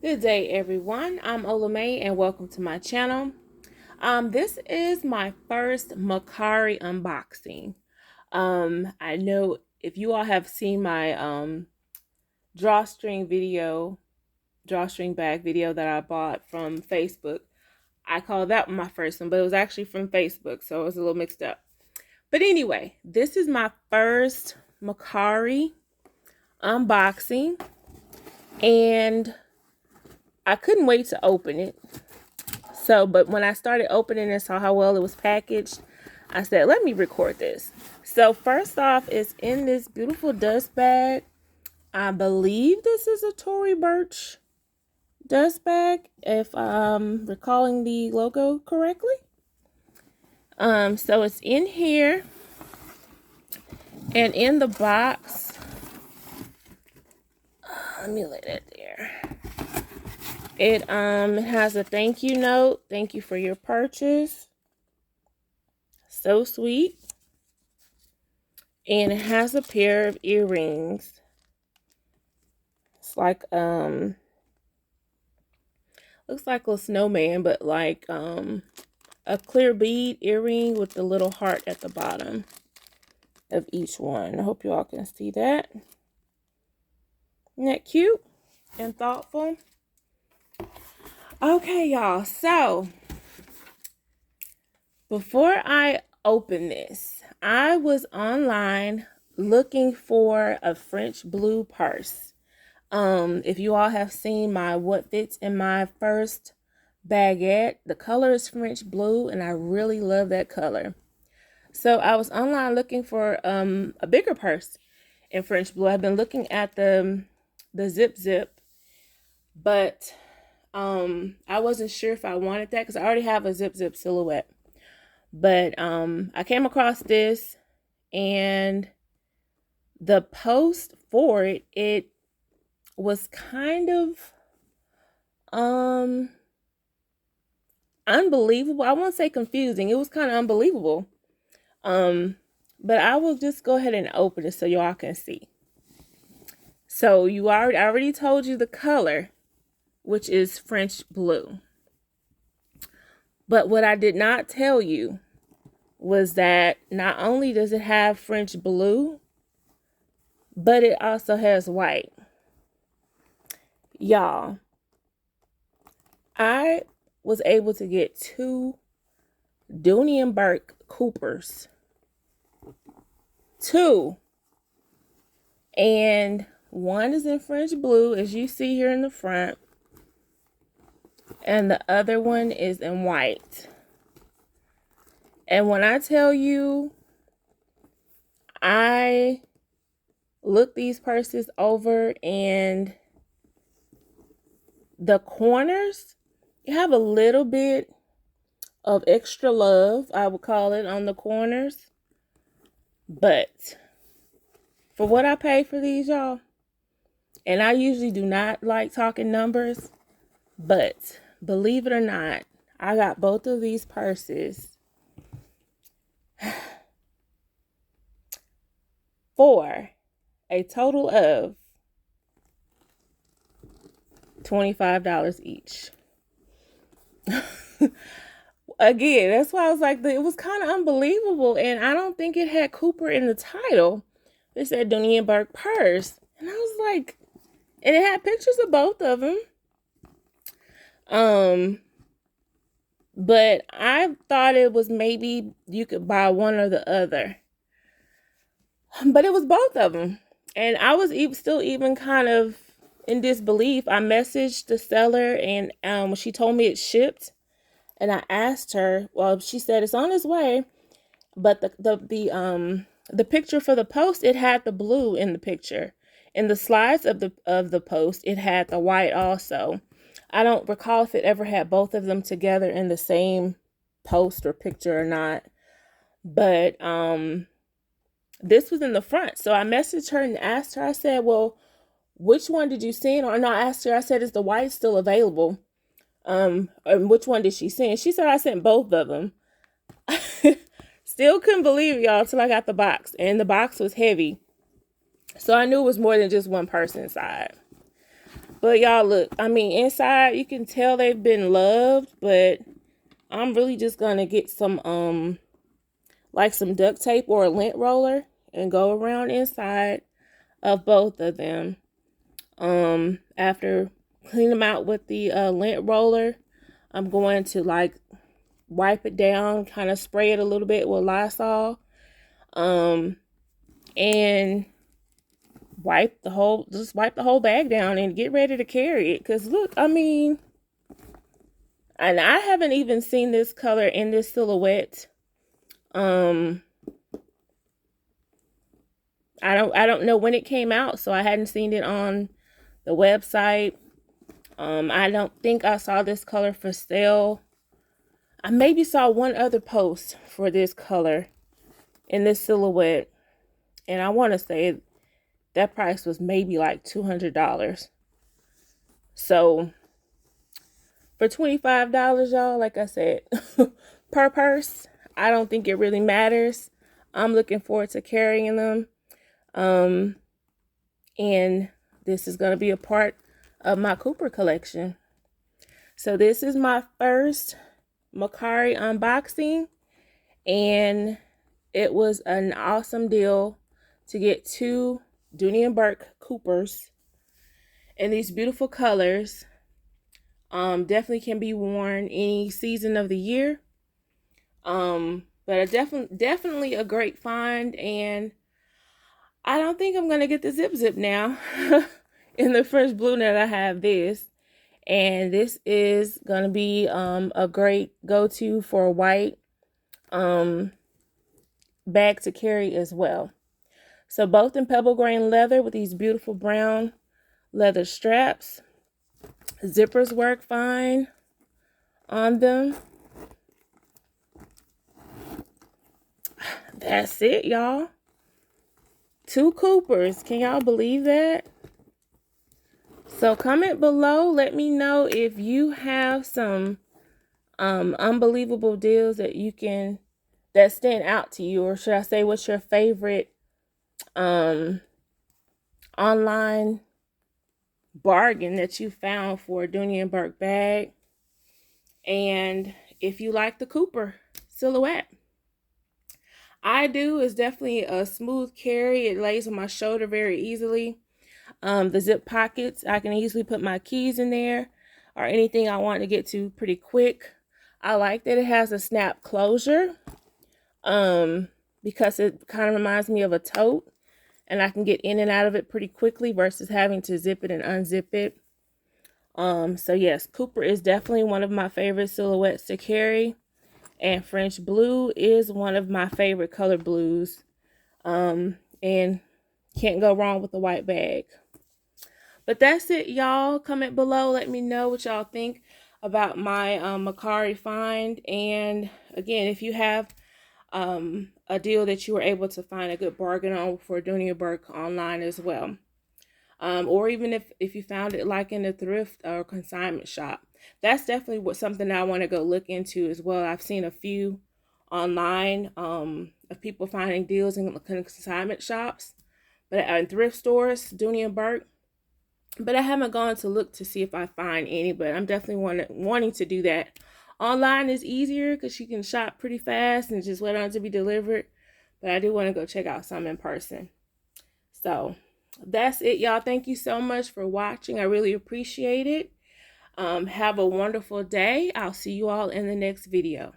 Good day, everyone. I'm OlaMaye, and welcome to my channel. This is my first Macari unboxing. I know if you all have seen my drawstring bag video that I bought from Facebook, I call that my first one, but it was actually from Facebook, so it was a little mixed up. But anyway, this is my first Macari unboxing, and I couldn't wait to open it. But when I started opening and saw how well it was packaged, I said, let me record this. So first off, it's in this beautiful dust bag. I believe this is a Tory Burch dust bag, if I'm recalling the logo correctly. So it's in here, and in the box, let me lay that there. It has a thank you note. Thank you for your purchase. So sweet. And it has a pair of earrings. It's like looks like a snowman, but like a clear bead earring with the little heart at the bottom of each one. I hope you all can see that. Isn't that cute and thoughtful? Okay, y'all. So before I open this, I was online looking for a French blue purse. If you all have seen my what fits in my first baguette, the color is French blue, and I really love that color. So I was online looking for a bigger purse in French blue. I've been looking at the zip, but I wasn't sure if I wanted that because I already have a zip silhouette. But I came across this, and the post for it was kind of unbelievable. I won't say confusing. It was kind of unbelievable. But I will just go ahead and open it so y'all can see. So I already told you the color, which is French blue. But what I did not tell you was that not only does it have French blue, but it also has white. Y'all, I was able to get two Dooney and Bourke Coopers. Two. And one is in French blue, as you see here in the front. And the other one is in white. And when I tell you, I looked these purses over, and the corners, you have a little bit of extra love, I would call it, on the corners. But for what I paid for these, y'all, and I usually do not like talking numbers, but believe it or not, I got both of these purses for a total of $25 each. Again, that's why I was like, it was kind of unbelievable. And I don't think it had Cooper in the title. It said Dooney and Bourke purse. And I was like, and it had pictures of both of them. But I thought it was maybe you could buy one or the other. But it was both of them. And I was still even kind of in disbelief. I messaged the seller, and when she told me it shipped, and I asked her, well, she said it's on its way. But the picture for the post, it had the blue in the picture. In the slides of the post, it had the white also. I don't recall if it ever had both of them together in the same post or picture or not. But this was in the front. So I messaged her and asked her, I said, well, which one did you send? Or no, I asked her, I said, is the white still available? And which one did she send? She said I sent both of them. Still couldn't believe it, y'all, till I got the box. And the box was heavy. So I knew it was more than just one person inside. But y'all look, I mean, inside you can tell they've been loved, but I'm really just gonna get some like some duct tape or a lint roller and go around inside of both of them. After clean them out with the lint roller, I'm going to like wipe it down, kind of spray it a little bit with Lysol, and wipe the whole bag down and get ready to carry it. Cause look, I mean, and I haven't even seen this color in this silhouette. I don't know when it came out, so I hadn't seen it on the website. I don't think I saw this color for sale. I maybe saw one other post for this color in this silhouette, and I want to say that price was maybe like $200. So for $25, y'all, like I said, per purse, I don't think it really matters. I'm looking forward to carrying them. And this is going to be a part of my Cooper collection. So this is my first Mercari unboxing, and it was an awesome deal to get 2 Dooney and Bourke Coopers in these beautiful colors. Definitely can be worn any season of the year. But definitely a great find, and I don't think I'm gonna get the zip now in the French blue that I have this. And this is gonna be a great go-to for a white bag to carry as well. So both in pebble grain leather with these beautiful brown leather straps. Zippers work fine on them. That's it, y'all. 2 Coopers. Can y'all believe that? So comment below. Let me know if you have some unbelievable deals that that stand out to you, or should I say, what's your favorite online bargain that you found for a Dooney and Bourke bag, and if you like the Cooper silhouette. I do. It's definitely a smooth carry. It lays on my shoulder very easily. The zip pockets, I can easily put my keys in there or anything I want to get to pretty quick. I like that it has a snap closure because it kind of reminds me of a tote, and I can get in and out of it pretty quickly versus having to zip it and unzip it. So yes, Cooper is definitely one of my favorite silhouettes to carry. And French blue is one of my favorite color blues. And can't go wrong with the white bag. But that's it, y'all. Comment below. Let me know what y'all think about my Mercari find. And again, if you have a deal that you were able to find a good bargain on for Dooney and Bourke online as well. Or even if you found it like in a thrift or consignment shop. That's definitely something I want to go look into as well. I've seen a few online of people finding deals in consignment shops, but in thrift stores, Dooney and Bourke. But I haven't gone to look to see if I find any, but I'm definitely wanting to do that. Online is easier because you can shop pretty fast and just wait on it to be delivered. But I do want to go check out some in person. So that's it, y'all. Thank you so much for watching. I really appreciate it. Have a wonderful day. I'll see you all in the next video.